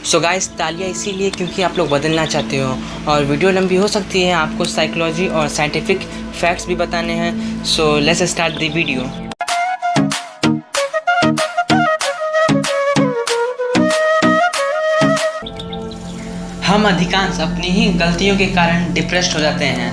So guys, तालियां इसीलिए क्योंकि आप लोग बदलना चाहते हो और वीडियो लंबी हो सकती है। आपको साइकोलॉजी और साइंटिफिक फैक्ट्स भी बताने हैं। So let's start the video. हम अधिकांश अपनी ही गलतियों के कारण डिप्रेस्ड हो जाते हैं।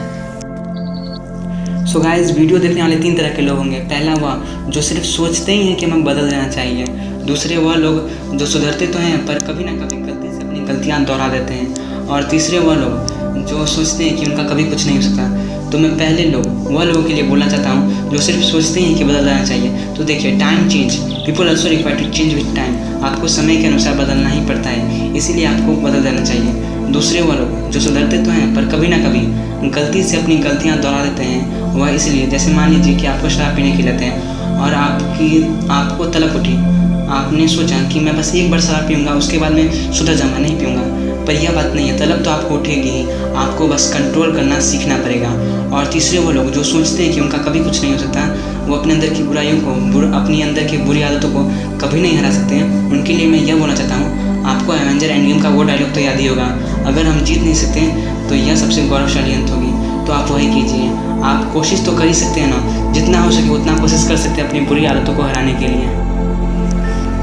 सो गाइस, वीडियो देखने वाले 3 तरह के लोग होंगे। पहला वह जो सिर्फ सोचते ही हैं कि हमें बदल जाना चाहिए। दूसरे वह लोग जो सुधरते तो हैं पर कभी ना कभी गलती से अपनी गलतियां दोहरा देते हैं। और तीसरे वह लोग जो सोचते हैं कि उनका कभी कुछ नहीं हो सकता। तो मैं पहले वह लोगों के लिए बोलना चाहता हूँ जो सिर्फ सोचते हैं कि बदल जाना चाहिए। तो देखिए, time change, people also require to change with time. आपको समय के अनुसार बदलना ही पड़ता है, इसीलिए आपको बदल जाना चाहिए। दूसरे वो लोग जो सुधरते तो हैं पर कभी ना कभी गलती से अपनी गलतियां दोहरा देते हैं। वह इसलिए, जैसे मान लीजिए कि आपको शराब पीने की लत है और आपको तलब उठी। आपने सोचा कि मैं बस एक बार शराब पीऊँगा, उसके बाद मैं सुधर जाऊँगा, नहीं पीऊँगा। पर यह बात नहीं है, तलब तो आपको उठेगी ही, आपको बस कंट्रोल करना सीखना पड़ेगा। और तीसरे वो लोग जो सोचते हैं कि उनका कभी कुछ नहीं हो सकता, वो अपने अंदर की बुराइयों को, अपनी अंदर की बुरी आदतों को कभी नहीं हरा सकते हैं। उनके लिए मैं यह बोलना चाहता हूँ, आपको एवेंजर एंड गेम का वो डायलॉग तो याद ही होगा, अगर हम जीत नहीं सकते तो यह सबसे गौरवशाली अंत होगी। तो आप वही कीजिए। आप कोशिश तो कर ही सकते हैं ना, जितना हो सके उतना कोशिश कर सकते हैं अपनी बुरी आदतों को हराने के लिए।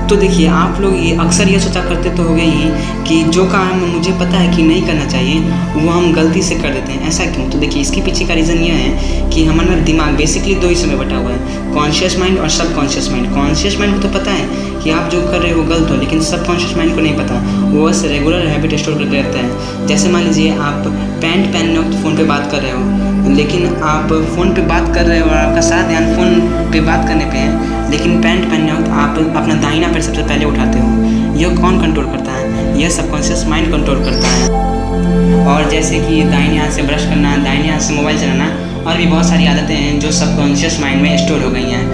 तो देखिए, आप लोग ये अक्सर ये सोचा करते तो हो गए ही कि जो काम मुझे पता है कि नहीं करना चाहिए वो हम गलती से कर देते हैं। ऐसा क्यों? तो देखिए, इसके पीछे का रीज़न ये है कि हमारा दिमाग बेसिकली 2 हिस्सों में बटा हुआ है, कॉन्शियस माइंड और सबकॉन्शियस माइंड। कॉन्शियस माइंड को तो पता है कि आप जो कर रहे हो गलत हो, लेकिन सबकॉन्शियस माइंड को नहीं पता। वो बस रेगुलर हैबिट स्टोर करके रहता है। जैसे मान लीजिए आप पैंट पहनने वक्त फ़ोन पे बात कर रहे हो, लेकिन आप फ़ोन पे बात कर रहे हो और आपका सारा ध्यान फ़ोन पे बात करने पे है, लेकिन पैंट पहनने वक्त आप अपना दाहिना पैर सबसे पहले उठाते हो। यह कौन कंट्रोल करता है? यह सबकॉन्शियस माइंड कंट्रोल करता है। और जैसे कि दाहिने हाथ से ब्रश करना, दाहिने हाथ से मोबाइल चलाना और भी बहुत सारी आदतें हैं जो सबकॉन्शियस माइंड में स्टोर हो गई हैं।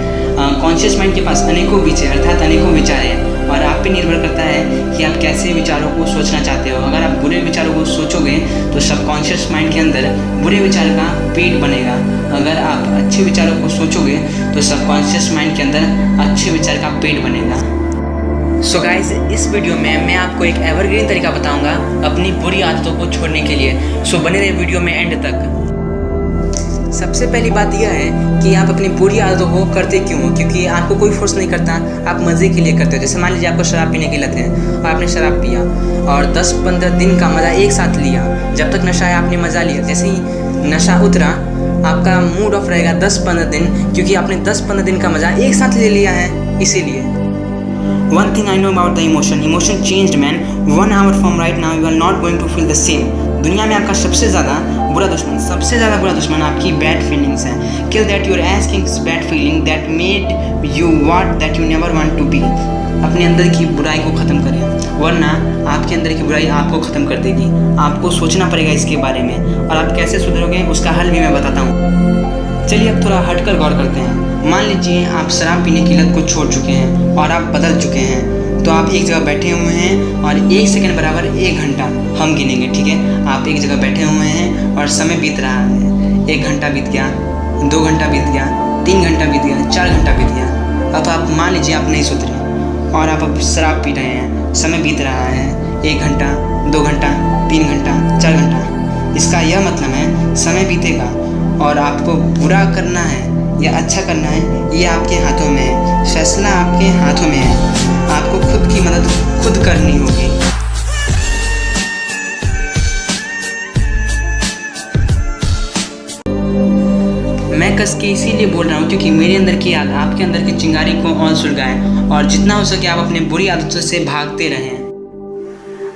कॉन्शियस माइंड के पास अनेकों विचार अर्थात अनेकों विचार हैं और आप पे निर्भर करता है कि आप कैसे विचारों को सोचना चाहते हो। अगर आप बुरे विचारों को सोचोगे तो सबकॉन्शियस माइंड के अंदर बुरे विचार का पेट बनेगा। अगर आप अच्छे विचारों को सोचोगे तो सबकॉन्शियस माइंड के अंदर अच्छे विचार का पेट बनेगा। सो गाइस, इस वीडियो में मैं आपको एक एवरग्रीन तरीका बताऊंगा अपनी बुरी आदतों को छोड़ने के लिए। सो बने रहे वीडियो में एंड तक। सबसे पहली बात यह है कि आप अपनी बुरी आदतों को करते क्यों हो? क्योंकि आपको कोई फोर्स नहीं करता, आप मज़े के लिए करते हो। जैसे मान लीजिए आपको शराब पीने की लत है और आपने शराब पिया और 10-15 दिन का मज़ा एक साथ लिया। जब तक नशा है आपने मज़ा लिया, जैसे ही नशा उतरा आपका मूड ऑफ रहेगा 10-15 दिन, क्योंकि आपने 10-15 दिन का मज़ा एक साथ ले लिया है। इसीलिए One thing I know about the emotion changed man. 1 hour from right now you are not going to feel the same. दुनिया में आपका सबसे ज़्यादा बुरा दुश्मन आपकी बैड फीलिंग्स हैं। Kill that your ass kicks bad feeling that made you what that you never want to be. अपने अंदर की बुराई को ख़त्म करें, वरना आपके अंदर की बुराई आपको ख़त्म कर देगी। आपको सोचना पड़ेगा इसके बारे में, और आप कैसे सुधरोगे उसका हल भी मैं बताता हूँ। चलिए अब थोड़ा हटकर गौर करते हैं। मान लीजिए आप शराब पीने की लत को छोड़ चुके हैं और आप बदल चुके हैं। तो आप एक जगह बैठे हुए हैं और 1 सेकंड बराबर 1 घंटा हम गिनेंगे, ठीक है? आप एक जगह बैठे हुए हैं और समय बीत रहा है। 1 घंटा बीत गया, 2 घंटा बीत गया, 3 घंटा बीत गया, 4 घंटा बीत गया। अब आप मान लीजिए आप नहीं सुधरे और आप अब शराब पी रहे हैं। समय बीत रहा है 1 घंटा, 2 घंटा, 3 घंटा, 4 घंटा। इसका यह मतलब है समय बीतेगा और आपको बुरा करना है या अच्छा करना है, ये आपके हाथों में है। फैसला आपके हाथों में है। आपको खुद की मदद खुद करनी होगी। मैं कस के इसीलिए बोल रहा हूँ क्योंकि मेरे अंदर की आग आपके अंदर की चिंगारी को और सुलगाए, और जितना हो सके आप अपने बुरी आदतों से भागते रहें।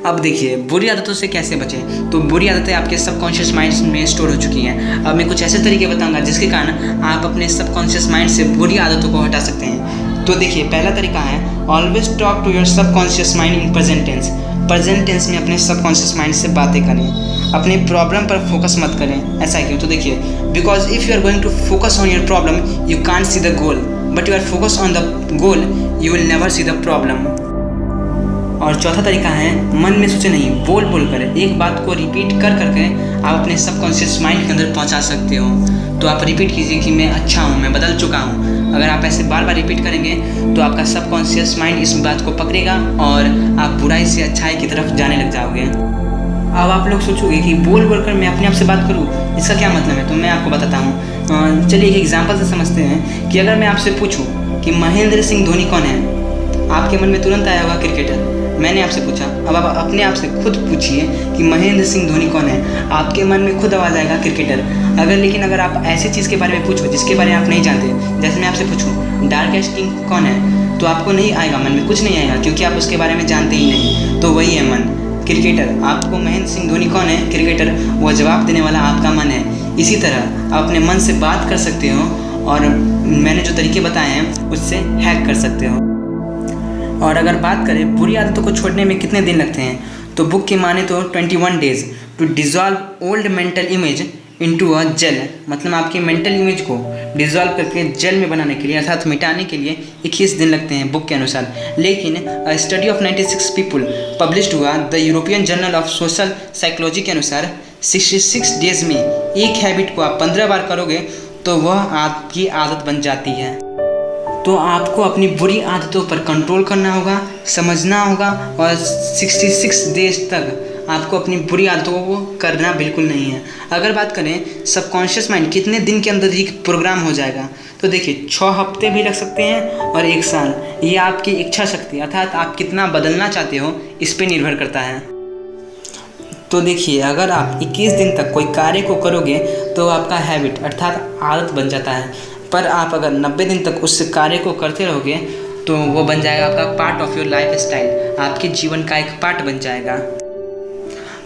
अब देखिए, बुरी आदतों से कैसे बचें? तो बुरी आदतें आपके सबकॉन्शियस माइंड में स्टोर हो चुकी हैं। अब मैं कुछ ऐसे तरीके बताऊंगा जिसके कारण आप अपने सबकॉन्शियस माइंड से बुरी आदतों को हटा सकते हैं। तो देखिए, पहला तरीका है always talk to your subconscious mind in present tense. Present tense में अपने सबकॉन्शियस माइंड से बातें करें, अपने प्रॉब्लम पर फोकस मत करें। ऐसा क्यों? तो देखिए, because if you are going to focus on your problem you can't see the goal, but you are focus on the goal you will never see the problem. और चौथा तरीका है मन में सोचे नहीं, बोल कर एक बात को रिपीट कर करके आप अपने सबकॉन्शियस माइंड के अंदर पहुंचा सकते हो। तो आप रिपीट कीजिए कि मैं अच्छा हूँ, मैं बदल चुका हूँ। अगर आप ऐसे बार बार रिपीट करेंगे तो आपका सबकॉन्शियस माइंड इस बात को पकड़ेगा और आप बुराई से अच्छाई की तरफ जाने लग जाओगे। अब आप लोग सोचोगे कि बोल कर मैं अपने आप से बात करूँ, इसका क्या मतलब है? तो मैं आपको बताता हूँ। चलिए एक एग्जाम्पल से समझते हैं कि अगर मैं आपसे पूछूँ कि महेंद्र सिंह धोनी कौन है, आपके मन में तुरंत आया होगा क्रिकेटर। मैंने आपसे पूछा, अब आप अपने आप से खुद पूछिए कि महेंद्र सिंह धोनी कौन है, आपके मन में खुद आवाज़ आएगा क्रिकेटर। लेकिन अगर आप ऐसी चीज़ के बारे में पूछो जिसके बारे में आप नहीं जानते, जैसे मैं आपसे पूछूं डार्केस्ट किंग कौन है, तो आपको नहीं आएगा, मन में कुछ नहीं आएगा, क्योंकि आप उसके बारे में जानते ही नहीं। तो वही है मन, क्रिकेटर। आपको महेंद्र सिंह धोनी कौन है, क्रिकेटर, वो जवाब देने वाला आपका मन है। इसी तरह आप अपने मन से बात कर सकते हो और मैंने जो तरीके बताए हैं उससे हैक कर सकते हो। और अगर बात करें बुरी आदतों को छोड़ने में कितने दिन लगते हैं, तो बुक की माने तो 21 days to dissolve old mental image into a gel. मतलब आपकी मेंटल इमेज को डिज़ोल्व करके जेल में बनाने के लिए अर्थात मिटाने के लिए 21 दिन लगते हैं बुक के अनुसार। लेकिन a study of 96 people published हुआ the European journal of social psychology के अनुसार 66 डेज में एक हैबिट को आप 15 बार करोगे तो वह आपकी आदत बन जाती है। तो आपको अपनी बुरी आदतों पर कंट्रोल करना होगा, समझना होगा, और 66 डेज तक आपको अपनी बुरी आदतों को करना बिल्कुल नहीं है। अगर बात करें सबकॉन्शियस माइंड कितने दिन के अंदर ही प्रोग्राम हो जाएगा, तो देखिए 6 हफ्ते भी लग सकते हैं और 1 साल। ये आपकी इच्छा शक्ति अर्थात आप कितना बदलना चाहते हो इस पर निर्भर करता है। तो देखिए अगर आप 21 दिन तक कोई कार्य को करोगे तो आपका हैबिट अर्थात आदत बन जाता है, पर आप अगर 90 दिन तक उस कार्य को करते रहोगे तो वो बन जाएगा आपका part of your life style, आपके जीवन का एक पार्ट बन जाएगा।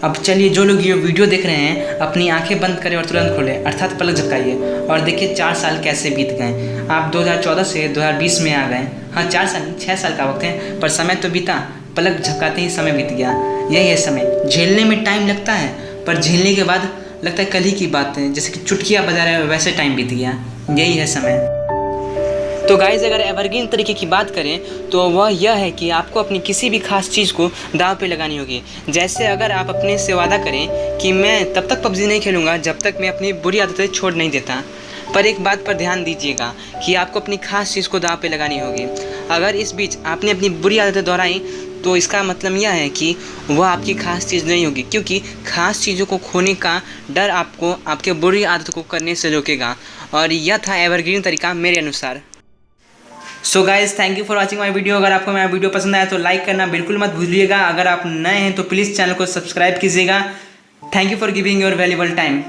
अब चलिए जो लोग ये वीडियो देख रहे हैं अपनी आंखें बंद करें और तुरंत खोलें अर्थात पलक झपकाइए और देखिए 4 साल कैसे बीत गए। आप 2014 से 2020 में आ गए। हाँ 4 साल 6 साल का वक्त है, पर समय तो बीता, पलक झपकाते ही समय बीत गया। यही है समय, झेलने में टाइम लगता है पर झेलने के बाद लगता है कल ही की बात है, जैसे कि चुटकियाँ बजा रहे वैसे टाइम बीत गया। यही है समय। तो गाइज़ अगर एवरग्रीन तरीके की बात करें तो वह यह है कि आपको अपनी किसी भी खास चीज़ को दांव पे लगानी होगी। जैसे अगर आप अपने से वादा करें कि मैं तब तक पबजी नहीं खेलूँगा जब तक मैं अपनी बुरी आदतें छोड़ नहीं देता, पर एक बात पर ध्यान दीजिएगा कि आपको अपनी खास चीज़ को दांव पे लगानी होगी। अगर इस बीच आपने अपनी बुरी आदतें दोहराई तो इसका मतलब यह है कि वह आपकी खास चीज़ नहीं होगी, क्योंकि खास चीज़ों को खोने का डर आपको आपके बुरी आदतों को करने से रोकेगा। और यह था एवरग्रीन तरीका मेरे अनुसार। So guys thank you for watching my video. अगर आपको मेरा वीडियो पसंद आया तो लाइक करना बिल्कुल मत भूलिएगा। अगर आप नए हैं तो प्लीज़ चैनल को सब्सक्राइब कीजिएगा। Thank you for giving your valuable time.